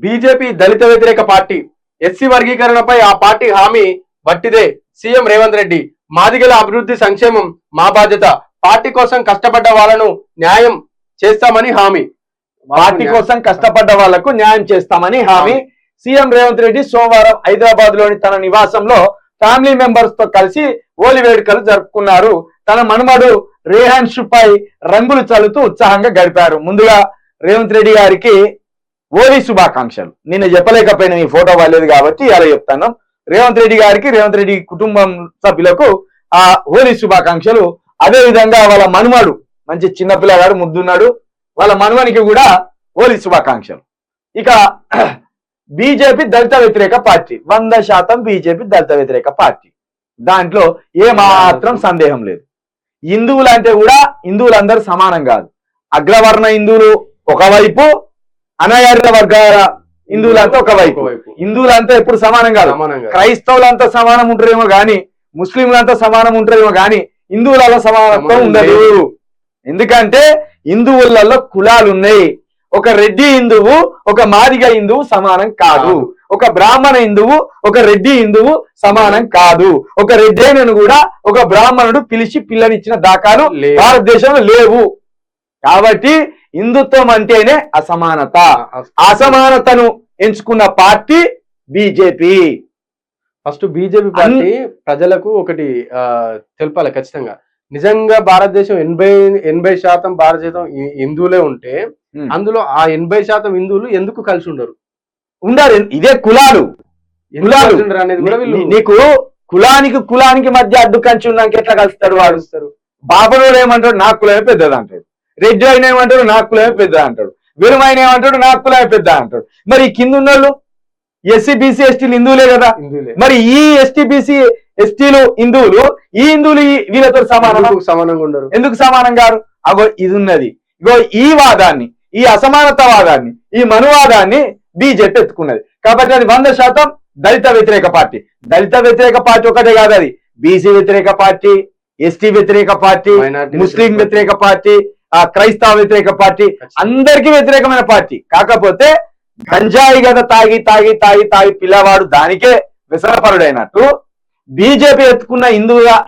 BJP దళిత వ్యతిరేక party SC వర్గీకరణపై ఆ party హామీ వట్టిదే. సీఎం రేవంత్ రెడ్డి మాదిగల అభివృద్ధి సంక్షేమం మా బాధ్యత. పార్టీ కోసం కష్టపడ్డ వాళ్ళను న్యాయం చేస్తామని హామీ. పార్టీ కోసం కష్టపడ్డ వాళ్లకు న్యాయం చేస్తామని హామీ. సీఎం రేవంత్ రెడ్డి సోమవారం హైదరాబాద్ లోని తన నివాసంలో ఫ్యామిలీ మెంబర్స్ తో కలిసి హోలీ వేడుకలు జరుపుకున్నారు. తన మనుమడు రేహాన్షు పై రంగులు చల్లుతూ ఉత్సాహంగా గడిపారు. ముందుగా రేవంత్ రెడ్డి గారికి హోలీ శుభాకాంక్షలు. నిన్న చెప్పలేకపోయినా ఈ ఫోటో వాళ్ళేది కాబట్టి అలా చెప్తాను. రేవంత్ రెడ్డి గారికి, రేవంత్ రెడ్డి కుటుంబం సభ్యులకు ఆ హోలీ శుభాకాంక్షలు. అదే విధంగా వాళ్ళ మనుమడు మంచి చిన్నపిల్లగాడు, ముద్దున్నాడు, వాళ్ళ మనుమనికి కూడా హోలీ శుభాకాంక్షలు. ఇక బీజేపీ దళిత వ్యతిరేక పార్టీ 100% బీజేపీ దళిత వ్యతిరేక పార్టీ, దాంట్లో ఏ మాత్రం సందేహం లేదు. హిందువులు అంటే కూడా హిందువులందరూ సమానం కాదు. అగ్రవర్ణ హిందువులు ఒకవైపు, అనగారిన వర్గాల హిందువులంతా ఒకవైపు. హిందువులంతా ఎప్పుడు సమానం కాదు. క్రైస్తవులంతా సమానం ఉంటారేమో గాని, ముస్లింలంతా సమానం ఉంటారేమో గాని హిందువులలో సమానత్వం ఉండదు. ఎందుకంటే హిందువులలో కులాలు ఉన్నాయి. ఒక రెడ్డి హిందువు, ఒక మాదిగ హిందువు సమానం కాదు. ఒక బ్రాహ్మణ హిందువు, ఒక రెడ్డి హిందువు సమానం కాదు. ఒక రెడ్డేనను కూడా ఒక బ్రాహ్మణుడు పిలిచి పిల్లనిచ్చిన దాఖలు భారతదేశంలో లేవు. కాబట్టి హిందుత్వం అంటేనే అసమానత. అసమానతను ఎంచుకున్న party BJP. First BJP party ప్రజలకు ఒకటి తెలపాలి ఖచ్చితంగా. నిజంగా భారతదేశం 80% భారతదేశం హిందువులే ఉంటే అందులో ఆ 80% హిందువులు ఎందుకు కలిసి ఉండరు? ఇదే కులాలు. నీకు కులానికి మధ్య అడ్డు కంచి ఉన్నాక ఎట్లా కలుస్తాడు? వాడుస్తారు. బాబులోడు ఏమంటాడు, నా కులమే పెద్దది అంటాడు. రెడ్డి అయిన ఏమంటాడు, నా కులమే పెద్ద అంటాడు. విలువైన ఏమంటాడు, నా కులమే పెద్ద అంటాడు. మరి కింద ఉన్నోళ్ళు ఎస్సీ బీసీ ఎస్టీలు హిందువులే కదా. మరి ఈ ఎస్టీ బీసీ ఎస్టీలు హిందువులు, ఈ హిందువులు వీళ్ళతో సమానంగా ఉండరు. ఎందుకు సమానం గారు? అగో ఇది ఉన్నది. ఇగో ఈ వాదాన్ని, ఈ అసమానతవాదాన్ని, ఈ మనువాదాన్ని బీజేపీ ఎత్తుకున్నది. కాబట్టి అది 100% దళిత వ్యతిరేక పార్టీ. దళిత వ్యతిరేక పార్టీ ఒకటే కాదు, అది బీసీ వ్యతిరేక పార్టీ, ఎస్టీ వ్యతిరేక పార్టీ, ముస్లిం వ్యతిరేక పార్టీ, క్రైస్తవ వ్యతిరేక పార్టీ, అందరికీ వ్యతిరేకమైన పార్టీ. కాకపోతే గంజాయి గద తాగి తాగి తాగి తాగి పిల్లవాడు దానికే వ్యసనపరుడైనట్టు బీజేపీ ఎత్తుకున్న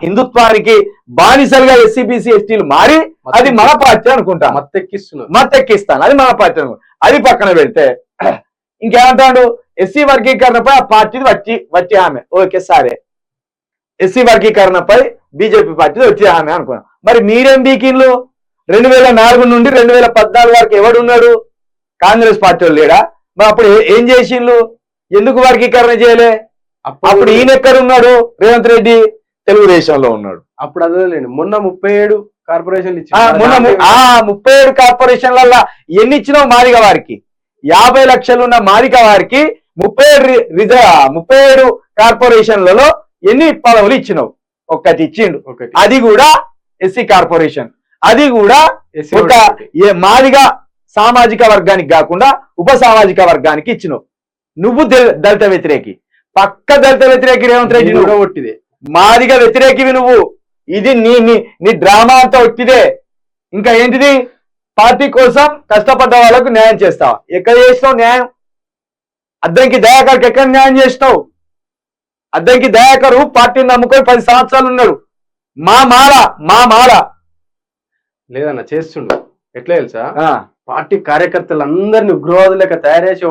హిందుత్వానికి బానిసలుగా ఎస్సీ బీసీ ఎస్టీలు మారి అది మన పార్టీ అనుకుంటా. మత్తెక్కిస్తాను, అది మన పార్టీ అనుకుంటా. అది పక్కన పెడితే ఇంకేమంటాడు? ఎస్సీ వర్గీకరణపై ఆ పార్టీది వచ్చి హామీ. ఓకే సరే, ఎస్సీ వర్గీకరణపై బీజేపీ పార్టీది వచ్చి హామీ అనుకున్నాం. మరి మీరేం బీకిన్లు? 2004 నుండి 2014 వరకు ఎవడున్నాడు? కాంగ్రెస్ పార్టీ వాళ్ళు లేడా? మరి అప్పుడు ఏం చేసిండ్లు? ఎందుకు వర్గీకరణ చేయలే? అప్పుడు ఈయన ఎక్కడ ఉన్నాడు? రేవంత్ రెడ్డి తెలుగుదేశంలో ఉన్నాడు. అప్పుడు అదే మొన్న 37 కార్పొరేషన్లు మొన్న 37 కార్పొరేషన్లలో ఎన్ని ఇచ్చినావు? మాదిగ వారికి 50 లక్షలు ఉన్న మాదిగ వారికి 37 కార్పొరేషన్లలో ఎన్ని పదవులు ఇచ్చినావు? ఒక్కటి ఇచ్చిండు. అది కూడా ఎస్సీ కార్పొరేషన్. అది కూడా ఒక మాదిగ సామాజిక వర్గానికి కాకుండా ఉప సామాజిక వర్గానికి ఇచ్చినావు. నువ్వు దళిత వ్యతిరేకి, పక్క దళిత వ్యతిరేకి రేవంత్ రెడ్డి. నువ్వు ఒట్టిదే మాదిగ వ్యతిరేకివి నువ్వు. ఇది నీ డ్రామా అంతా ఒట్టిదే. ఇంకా ఏంటిది? పార్టీ కోసం కష్టపడ్డ వాళ్ళకు న్యాయం చేస్తావా? ఎక్కడ చేసినావు న్యాయం? అద్దంకి దయాకర్కి ఎక్కడ న్యాయం చేసినావు? అద్దంకి దయాకరు పార్టీని నమ్ముకొని 10 సంవత్సరాలు ఉన్నాడు. మా మాల లేదన్న చేస్తుండు. ఎట్లా తెలుసా? పార్టీ కార్యకర్తలందరినీ ఉగ్రవాదులు లెక్క తయారు చేసి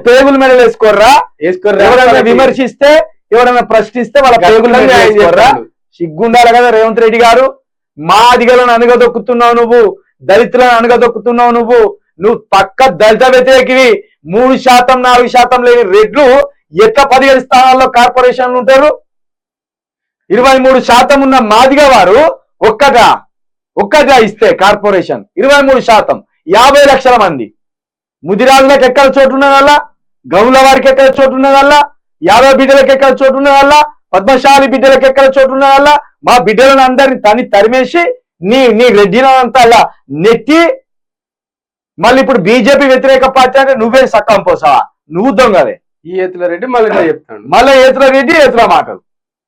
పేగుల మీద వేసుకోర్రా. ఎవరైనా విమర్శిస్తే, ఎవరైనా ప్రశ్నిస్తే వాళ్ళ పేగుల మీద వేసుకోర్రా. సిగ్గుండాలి కదా రేవంత్ రెడ్డి గారు. మాదిగలను అనగదొక్కుతున్నావు నువ్వు, దళితులను అనగదొక్కుతున్నావు నువ్వు పక్క దళిత వ్యతిరేకివి. 3% 4% లేని రెడ్లు ఎట్లా 17 స్థానాల్లో కార్పొరేషన్లు ఉంటారు? 23% ఉన్న మాదిగ వారు ఒక్కగా ఇస్తే కార్పొరేషన్ 23%, 50 లక్షల మంది. ముదిరాజులకు ఎక్కడ చోటు ఉన్నదల్లా, గౌల వారికి ఎక్కడ చోటు ఉన్నదల్లా, యాదవ బిడ్డలకు ఎక్కడ చోటు ఉన్నదల్లా, పద్మశాలి బిడ్డలకు ఎక్కడ చోటు ఉన్నదల్లా. మా బిడ్డలను అందరిని తరిమేసి నీ రెడ్డినంతా అలా నెట్టి మళ్ళీ ఇప్పుడు బీజేపీ వ్యతిరేక పార్టీ అంటే నువ్వే సక్కం పోసావా? నువ్వు దొంగవే. ఈ ఏతుల రెడ్డి మళ్ళీ చెప్తాను, మళ్ళీ ఏతుల రెడ్డి ఏతుల మాటలు.